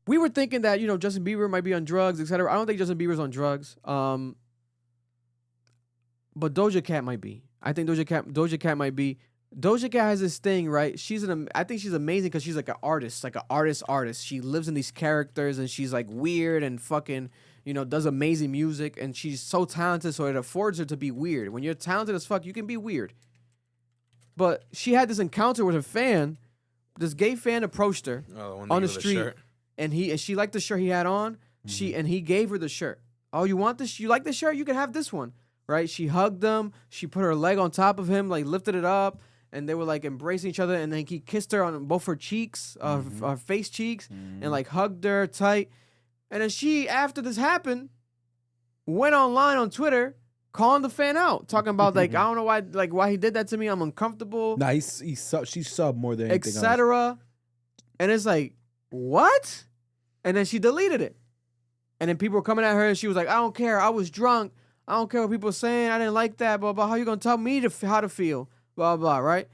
We were thinking that, you know, Justin Bieber might be on drugs, etc. I don't think Justin Bieber's on drugs. But Doja Cat might be. I think Doja Cat might be. Doja Cat has this thing, right? I think she's amazing because she's like an artist. She lives in these characters and she's like weird and fucking, you know, does amazing music, and she's so talented, so it affords her to be weird. When you're talented as fuck, you can be weird. But she had this encounter with her fan. This gay fan approached her on the street, and she liked the shirt he had on. And he gave her the shirt. Oh, you want this? You like this shirt? You can have this one, right? She hugged him. She put her leg on top of him, like lifted it up, and they were like embracing each other. And then he kissed her on both her cheeks, her face cheeks, and like hugged her tight. And then she, after this happened, went online on Twitter, calling the fan out, talking about like, I don't know why he did that to me. I'm uncomfortable. Nah, she subbed more than anything etc. And it's like, what? And then she deleted it. And then people were coming at her, and she was like, I don't care. I was drunk. I don't care what people are saying. I didn't like that. Blah blah. How you gonna tell me how to feel? Blah blah. Right?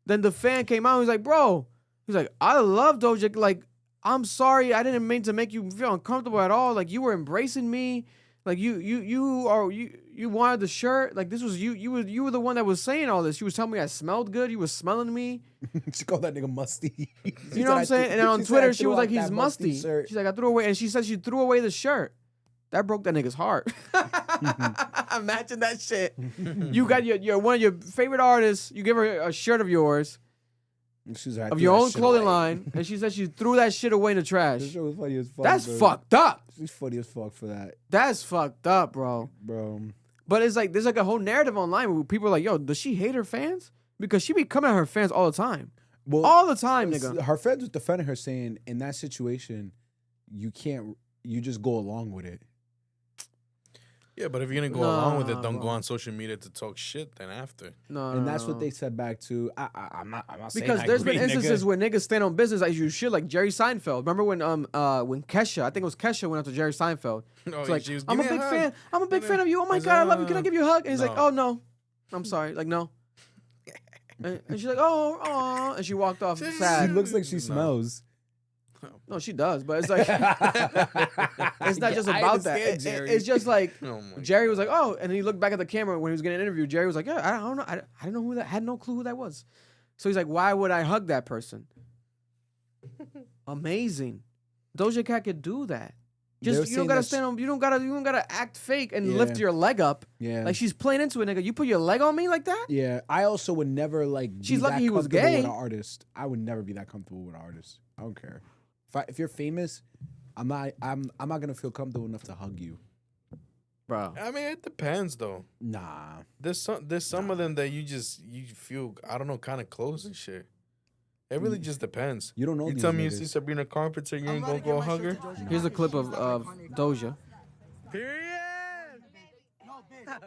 Then the fan came out. He was like, bro. He's like, I love Doja. Like, I'm sorry. I didn't mean to make you feel uncomfortable at all. Like, you were embracing me. Like, you wanted the shirt. Like, this was you. You were the one that was saying all this. You was telling me I smelled good. You was smelling me. She called that nigga musty. You know what I'm saying? And on Twitter, she was like, he's musty. She's like, I threw away. And she said she threw away the shirt. That broke that nigga's heart. Imagine that shit. You got your one of your favorite artists. You give her a shirt of yours. Like, of your own clothing line, and she said she threw that shit away in the trash. This shit was funny as fuck. That's fucked up. She's funny as fuck for that. That's fucked up, bro. But it's like there's like a whole narrative online where people are like, yo, does she hate her fans? Because she be coming at her fans all the time. Well, all the time, nigga. Her fans was defending her, saying in that situation, you just go along with it. Yeah, but if you're gonna go along with it, don't go on social media to talk shit. Then after, and that's what they said back to. I'm not saying because there's been instances where niggas stand on business as you should, like Jerry Seinfeld. Remember when Kesha, I think it was Kesha, went up to Jerry Seinfeld. No, like, I'm a big fan. I'm a big fan of you. Oh my god, I love you. Can I give you a hug? And he's like, oh no, I'm sorry. Like no. And she's like, oh, and she walked off sad. She looks like she smells. No, she does, but it's like it's not just about that. It's just like Jerry was like, oh, and he looked back at the camera when he was getting interviewed. Jerry was like, yeah, I don't know, I didn't know who that. Had no clue who that was. So he's like, why would I hug that person? Amazing. Doja Cat could do that. Just you don't gotta stand on. You don't gotta act fake and lift your leg up. Yeah, like she's playing into it, nigga. You put your leg on me like that? Yeah, I also would never like. She's lucky he was gay. With an artist, I would never be that comfortable with an artist. I don't care. If you're famous, I'm not gonna feel comfortable enough to hug you, bro. I mean, it depends though. Nah, there's some of them that you feel, I don't know, kind of close and shit. It really just depends. You don't know. You tell me you see Sabrina Carpenter, you ain't gonna go hug her. Here's a clip of Doja. Period. No, bitch.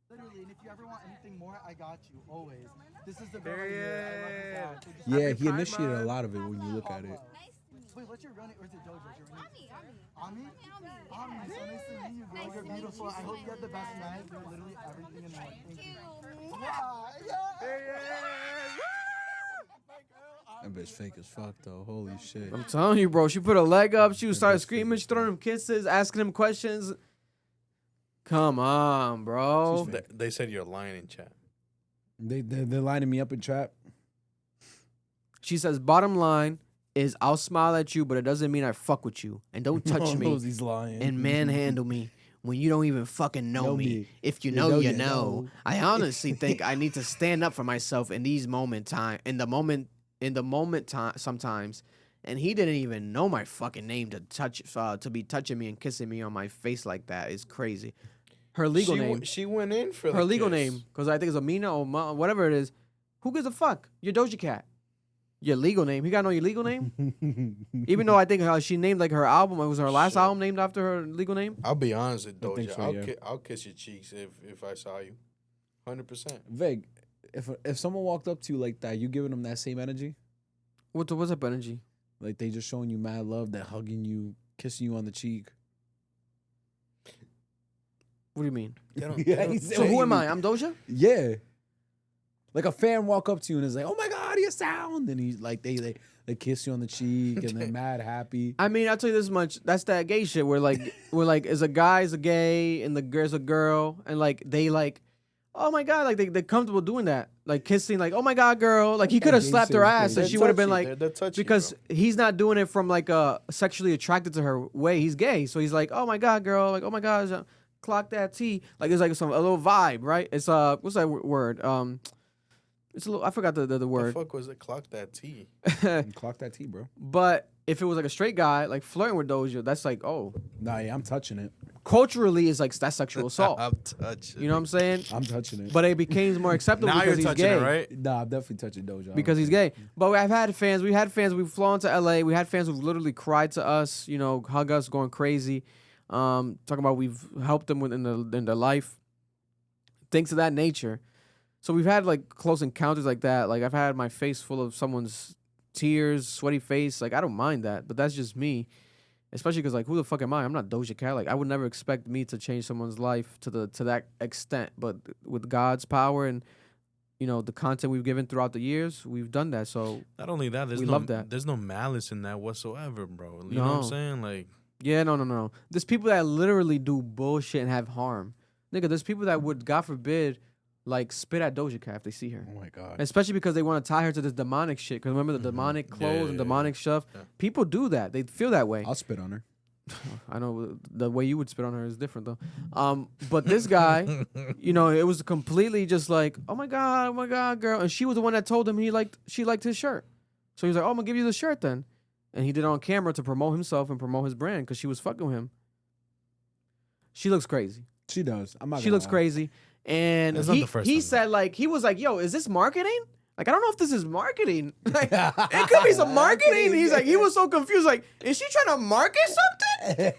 Literally, and if you ever want anything more, I got you always. This is the period. Yeah, he initiated a lot of it when you look at it. Wait, what's your real name? Or is it Doja? What's your name? Ami. Ami. So nice to meet you, girl. You're beautiful. I hope you have the best night. You're literally everything in one. Thank you. That bitch fake as fuck though. Holy shit. I'm telling you, bro. She put her leg up. She started screaming. She throwing him kisses, asking him questions. Come on, bro. They said you're lying in chat. They're lining me up in trap. She says, bottom line is I'll smile at you, but it doesn't mean I fuck with you. And don't touch me he's lying. and manhandle me when you don't even fucking know me. If you know, you know. I honestly think I need to stand up for myself in these in the moment sometimes. And he didn't even know my fucking name to be touching me and kissing me on my face like that is crazy. Her legal name. She went in for her legal name, because I think it's Amina or whatever it is. Who gives a fuck? You're Doja Cat. Your legal name. He got to know your legal name? Even though I think she named like her album. It was her last album named after her legal name. I'll be honest with Doja. So, I'll kiss your cheeks if I saw you. 100%. Vig, if someone walked up to you like that, you giving them that same energy? What's up energy? Like they just showing you mad love, that hugging you, kissing you on the cheek. What do you mean? Yeah, so who am I? I'm Doja? Yeah. Like a fan walk up to you and is like, "Oh my God, your sound!" And he's like, they kiss you on the cheek and they're mad happy. I mean, I'll tell you this much. That's that gay shit where like is a guy's a gay and the girl's a girl and like they like, oh my God, like they're comfortable doing that. Like kissing, like, oh my God, girl. Like he could have gay slapped shit her is ass crazy. and she would have been like, they're touchy, because bro. he's not doing it from like a sexually attracted to her way. He's gay. So he's like, oh my God, girl. Like, oh my God, clock that T. Like it's like a little vibe, right? It's what's that word? It's a little, I forgot the The word. fuck was it? Clock that T. Clock that T, bro. But if it was like a straight guy, like flirting with Doja, that's like, oh, Nah, yeah, I'm touching it. culturally is like that's sexual assault. I'm touching. You know what I'm saying? I'm touching it. But it became more acceptable now because you're he's touching gay. it, right? Nah, I'm definitely touching Doja. Because he's gay. But I've had fans. We had fans. We've flown to LA. We had fans who've literally cried to us. You know, hug us, going crazy. Talking about we've helped them in their life. Things of that nature. So we've had like close encounters like that. Like I've had my face full of someone's tears, sweaty face. Like I don't mind that, but that's just me. Especially because like who the fuck am I? I'm not Doja Cat. Like I would never expect me to change someone's life to that extent. But with God's power and you know the content we've given throughout the years, we've done that. So Not only that, We love that. There's no malice in that whatsoever, bro. You know No. what I'm saying? Like, yeah, no. There's people that literally do bullshit and have harm. Nigga, there's people that would, God forbid, like spit at Doja Cat if they see her. Oh my God. Especially because they want to tie her to this demonic shit. Because remember the demonic clothes and demonic stuff? Yeah. People do that. They feel that way. I'll spit on her. I know the way you would spit on her is different though. But this guy, you know, it was completely just like, oh my God, girl. And she was the one that told him she liked his shirt. So he was like, oh, I'm gonna give you the shirt then. And he did it on camera to promote himself and promote his brand because she was fucking with him. She looks crazy. She does. I'm not. She gonna looks lie. crazy. And It's not the first he time. said like he was like, yo, is this marketing? Like, I don't know if this is marketing. Like, it could be some marketing. He's like, he was so confused. Like, is she trying to market something?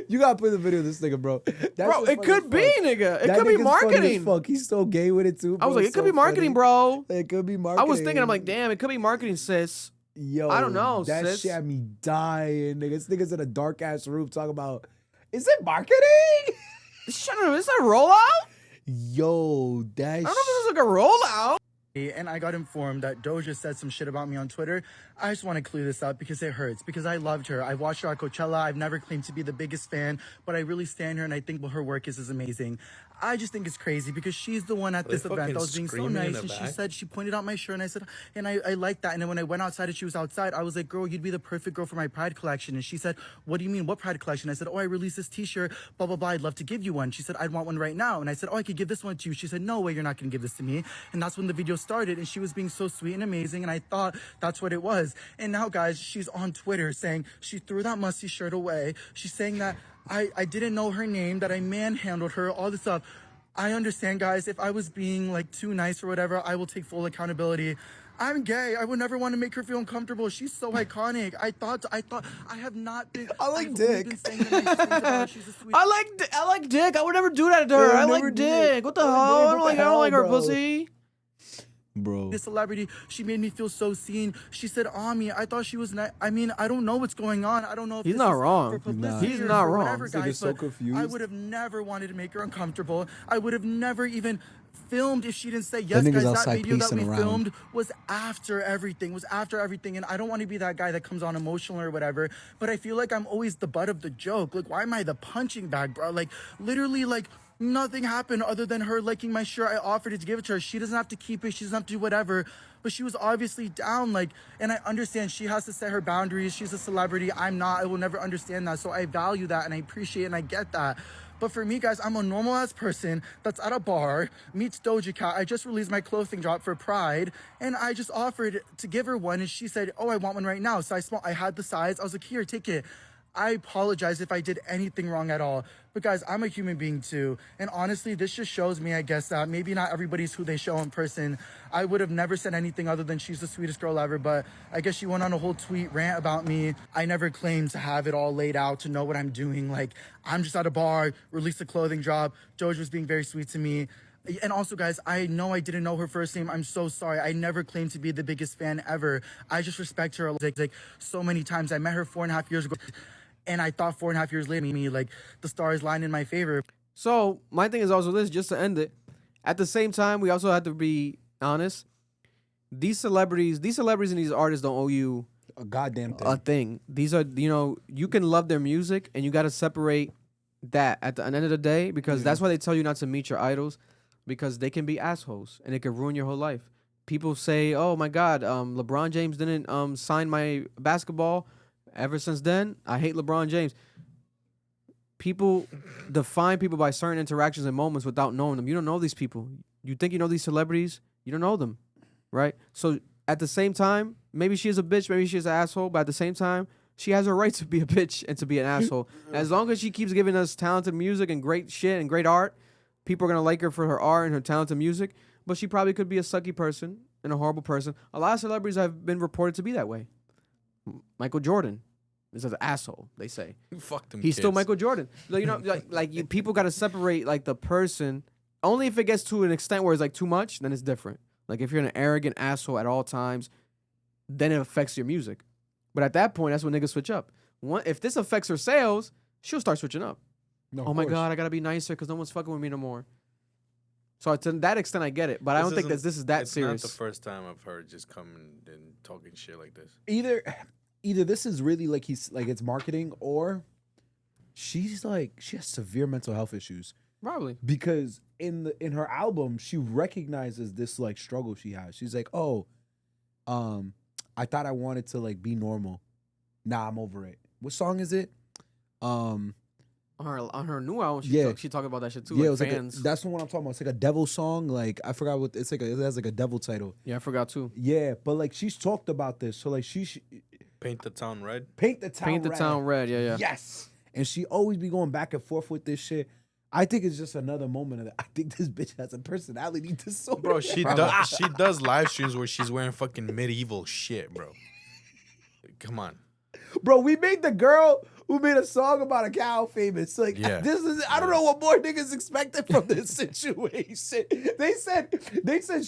You gotta put the video of this nigga, bro. That Bro, shit it funny could as be, fuck. nigga. It That could be nigga's funny as marketing. fuck. He's so gay with it too. I was bro. like, it It's could so be marketing, funny. bro. It could be I marketing. was thinking, I'm like, damn, it could be marketing, sis. Yo, I don't know, That sis. shit had me dying, nigga. This nigga's in a dark ass room talking about, is it marketing? Is this a rollout? Yo, that I don't know if this is like a rollout. And I got informed that Doja said some shit about me on Twitter. I just want to clear this up because it hurts, because I loved her. I watched her at Coachella. I've never claimed to be the biggest fan, but I really stand her and I think her work is amazing. I just think it's crazy because she's the one at They this event fucking that was being so screaming in nice, the and she back. said, she pointed out my shirt, and I said, and I like that. And then when I went outside and she was outside, I was like, girl, you'd be the perfect girl for my Pride collection. And she said, what do you mean, what Pride collection? I said, oh, I released this t-shirt, blah, blah, blah, I'd love to give you one. She said, I'd want one right now. And I said, oh, I could give this one to you. She said, no way, you're not gonna give this to me. And that's when the video started, and she was being so sweet and amazing, and I thought that's what it was. And now, guys, she's on Twitter saying she threw that musty shirt away. She's saying that I didn't know her name, that I manhandled her, all this stuff. I understand, guys, if I was being like too nice or whatever, I will take full accountability. I'm gay. I would never want to make her feel uncomfortable. She's so iconic. I thought I have not been. I like I've Dick. only been saying the nicest things about her. She's a sweet. I like Dick. I would never do that to her. Yeah, I never like did. Dick. What the I hell? like Dick. I don't like her Bro. pussy. bro. The celebrity, she made me feel so seen. She said, Ami, I thought she was not. I mean, I don't know what's going on. I don't know if He's this not is wrong. for publicity He's or not for wrong. whatever, This nigga's guys, so but confused. I would have never wanted to make her uncomfortable. I would have never even filmed if she didn't say yes, nigga's guys. That outside video that pacing we around. filmed was after everything. And I don't want to be that guy that comes on emotional or whatever, but I feel like I'm always the butt of the joke. Like, why am I the punching bag, bro? Like, literally, like, nothing happened other than her liking my shirt. I offered it to give it to her. She doesn't have to keep it. She doesn't have to do whatever. But she was obviously down, like, and I understand she has to set her boundaries. She's a celebrity. I'm not. I will never understand that. So I value that and I appreciate it and I get that. But for me, guys, I'm a normal ass person that's at a bar, meets Doja Cat. I just released my clothing drop for Pride, and I just offered to give her one, and she said, oh, I want one right now. So I had the size. I was like, here, take it. I apologize if I did anything wrong at all. But guys, I'm a human being too. And honestly, this just shows me, I guess, that maybe not everybody's who they show in person. I would have never said anything other than she's the sweetest girl ever. But I guess she went on a whole tweet rant about me. I never claimed to have it all laid out, to know what I'm doing. Like, I'm just at a bar, released a clothing drop. Doja was being very sweet to me. And also, guys, I know I didn't know her first name. I'm so sorry. I never claimed to be the biggest fan ever. I just respect her like so many times. I met her 4.5 years ago. And I thought 4.5 years later, like, the stars lined in my favor. So my thing is also this, just to end it. At the same time, we also have to be honest. These celebrities and these artists don't owe you A goddamn thing. a thing. These are, you can love their music and you got to separate that at the end of the day, because that's why they tell you not to meet your idols, because they can be assholes and it can ruin your whole life. People say, oh my God, LeBron James didn't sign my basketball. Ever since then, I hate LeBron James. People define people by certain interactions and moments without knowing them. You don't know these people. You think you know these celebrities. You don't know them, right? So at the same time, maybe she is a bitch, maybe she's an asshole, but at the same time, she has a right to be a bitch and to be an asshole. As long as she keeps giving us talented music and great shit and great art, people are going to like her for her art and her talented music, but she probably could be a sucky person and a horrible person. A lot of celebrities have been reported to be that way. Michael Jordan is an asshole, they say. Fuck them He's kids. still Michael Jordan. People got to separate like the person. Only if it gets to an extent where it's like too much, then it's different. Like if you're an arrogant asshole at all times, then it affects your music. But at that point, that's when niggas switch up. If this affects her sales, she'll start switching up. No, Oh my God, I gotta be nicer because no one's fucking with me no more. So to that extent, I get it, but I don't think that this is that serious. It's not the first time I've heard just coming and talking shit like this. Either this is really like it's marketing, or she has severe mental health issues. Probably. Because in her album, she recognizes this like struggle she has. She's like, oh, I thought I wanted to like be normal. Nah, I'm over it. What song is it? On her new album, she talked about that shit too. Yeah, like it was fans. that's the one I'm talking about. It's like a devil song. Like I forgot what it's like. It has like a devil title. Yeah, I forgot too. Yeah, but like she's talked about this. So like she Paint the town red. paint the town red. Yeah. Yes, and she always be going back and forth with this shit. I think it's just another moment of that. I think this bitch has a personality disorder. Bro, she does live streams where she's wearing fucking medieval shit, bro. Come on. Bro, we made the girl who made a song about a cow famous. Like, this is, I don't know what more niggas expected from this situation. They said,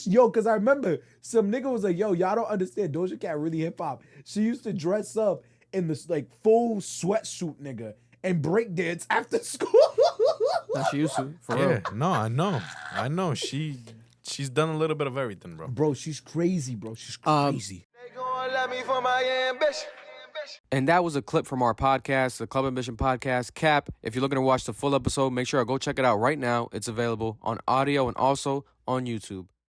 yo, because I remember some nigga was like, yo, y'all don't understand. Doja Cat really hip hop. She used to dress up in this like full sweatsuit, nigga, and break dance after school. That she used to, for real. No, I know. She's done a little bit of everything, bro. Bro, she's crazy, bro. She's crazy. They gonna love me for my ambition. And that was a clip from our podcast, the Club Ambition Podcast. Cap, if you're looking to watch the full episode, make sure to go check it out right now. It's available on audio and also on YouTube.